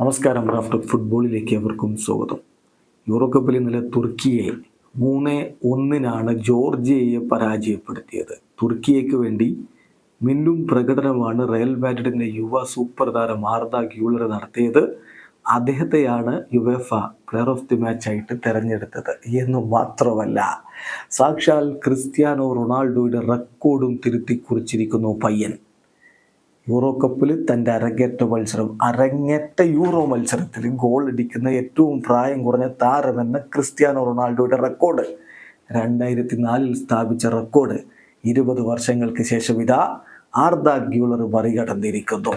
നമസ്കാരം. റാഫ്റ്റർ ഫുട്ബോളിലേക്ക് അവർക്കും സ്വാഗതം. യൂറോ കപ്പിൽ ഇന്നലെ തുർക്കിയെ 3-1 ജോർജിയയെ പരാജയപ്പെടുത്തിയത്. തുർക്കിയയ്ക്ക് വേണ്ടി മിന്നും പ്രകടനമാണ് റയൽ മാഡ്രിഡിൻ്റെ യുവ സൂപ്പർ താരം ആർദ ഗ്യൂളർ നടത്തിയത്. അദ്ദേഹത്തെയാണ് യുവേഫ പ്ലെയർ ഓഫ് ദി മാച്ചായിട്ട് തിരഞ്ഞെടുത്തത് എന്ന് മാത്രമല്ല, സാക്ഷാൽ ക്രിസ്ത്യാനോ റൊണാൾഡോയുടെ റെക്കോർഡും തിരുത്തി കുറിച്ചിരിക്കുന്നു പയ്യൻ. യൂറോ കപ്പിൽ തൻ്റെ അരങ്ങേറ്റ യൂറോ മത്സരത്തിൽ ഗോൾ അടിക്കുന്ന ഏറ്റവും പ്രായം കുറഞ്ഞ താരമെന്ന ക്രിസ്ത്യാനോ റൊണാൾഡോയുടെ റെക്കോർഡ്, 2004 സ്ഥാപിച്ച റെക്കോർഡ് 20 വർഷങ്ങൾക്ക് ശേഷം ഇതാ ആർദ ഗ്യൂളർ മറികടന്നിരിക്കുന്നു.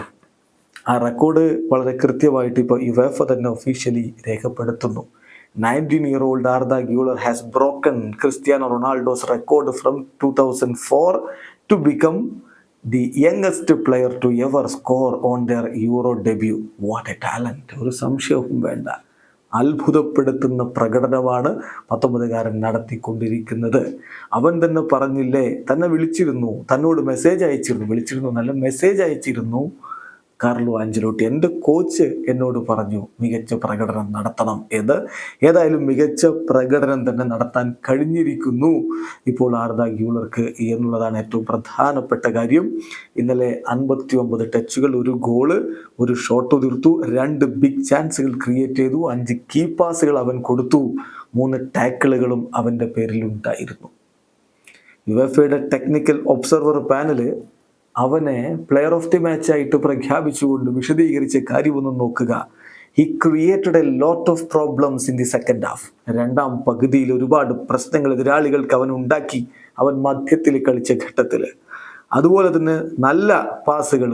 ആ റെക്കോർഡ് വളരെ കൃത്യമായിട്ട് ഇപ്പോൾ യുവേഫ തന്നെ ഒഫീഷ്യലി രേഖപ്പെടുത്തുന്നു. 19-year-old Arda Güler has broken Cristiano Ronaldo's record from 2004 to become the youngest player to ever score on their Euro debut. What a talent! ഒരു സംശയവും വേണ്ട. അത്ഭുതപ്പെടുത്തുന്ന പ്രകടനമാണ് 19-കാരൻ നടത്തിക്കൊണ്ടിരിക്കുന്നത്. അവൻ തന്നെ പറഞ്ഞില്ലേ, തന്നെ വിളിച്ചിരുന്നു, തന്നോട് മെസ്സേജ് അയച്ചിരുന്നു കാർലോ ആഞ്ചലോട്ടി. എൻ്റെ കോച്ച് എന്നോട് പറഞ്ഞു മികച്ച പ്രകടനം നടത്തണം എന്ന്. ഏതായാലും മികച്ച പ്രകടനം തന്നെ നടത്താൻ കഴിഞ്ഞിരിക്കുന്നു ഇപ്പോൾ ആർദ ഗ്യൂളർക്ക് എന്നുള്ളതാണ് ഏറ്റവും പ്രധാനപ്പെട്ട കാര്യം. ഇന്നലെ 59 ടച്ചുകൾ, 1 ഗോള്, 1 ഷോട്ട് തീർത്തു, 2 ബിഗ് ചാൻസുകൾ ക്രിയേറ്റ് ചെയ്തു, 5 കീ പാസുകൾ അവൻ കൊടുത്തു, 3 ടാക്കിളുകളും അവൻ്റെ പേരിലുണ്ടായിരുന്നു. യുവേഫയുടെ ടെക്നിക്കൽ ഒബ്സർവർ പാനല് അവനെ പ്ലെയർ ഓഫ് ദി മാച്ചായിട്ട് പ്രഖ്യാപിച്ചുകൊണ്ട് വിശദീകരിച്ച കാര്യമൊന്നും നോക്കുക. He created a lot of problems in the second half. രണ്ടാം പകുതിയിൽ ഒരുപാട് പ്രശ്നങ്ങൾ എതിരാളികൾക്ക് അവൻ ഉണ്ടാക്കി, അവൻ മധ്യത്തിൽ കളിച്ച ഘട്ടത്തിൽ. അതുപോലെ തന്നെ നല്ല പാസുകൾ,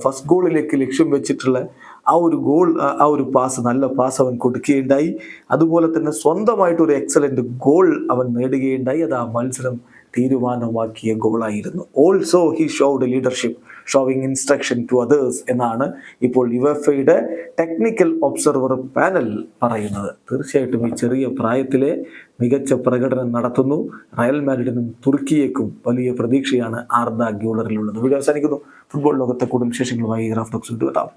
ഫസ്റ്റ് ഗോളിലേക്ക് ലക്ഷ്യം വെച്ചിട്ടുള്ള ആ ഒരു പാസ്, നല്ല പാസ് അവൻ കൊടുക്കുകയുണ്ടായി. അതുപോലെ തന്നെ സ്വന്തമായിട്ടൊരു എക്സലന്റ് ഗോൾ അവൻ നേടുകയുണ്ടായി. അത് ആ മത്സരം തീരുമാനമാക്കിയ ഗോളായിരുന്നു. Also he showed leadership, showing instruction to others എന്നാണ് ഇപ്പോൾ യുവേഫയുടെ ടെക്നിക്കൽ ഒബ്സർവർ പാനൽ പറയുന്നത്. തീർച്ചയായിട്ടും ഈ ചെറിയ പ്രായത്തിലെ മികച്ച പ്രകടനം നടത്തുന്നു. റയൽ മാഡ്രിഡിനും തുർക്കിയേക്കും വലിയ പ്രതീക്ഷയാണ് ആർദ ഗ്യൂളറിലുള്ളത്. വീഡിയോ അവസാനിക്കുന്നു. ഫുട്ബോൾ ലോകത്തെ കൂടുതൽ വിശേഷങ്ങളുമായി റാഫ് ടോക്സ് എത്താം.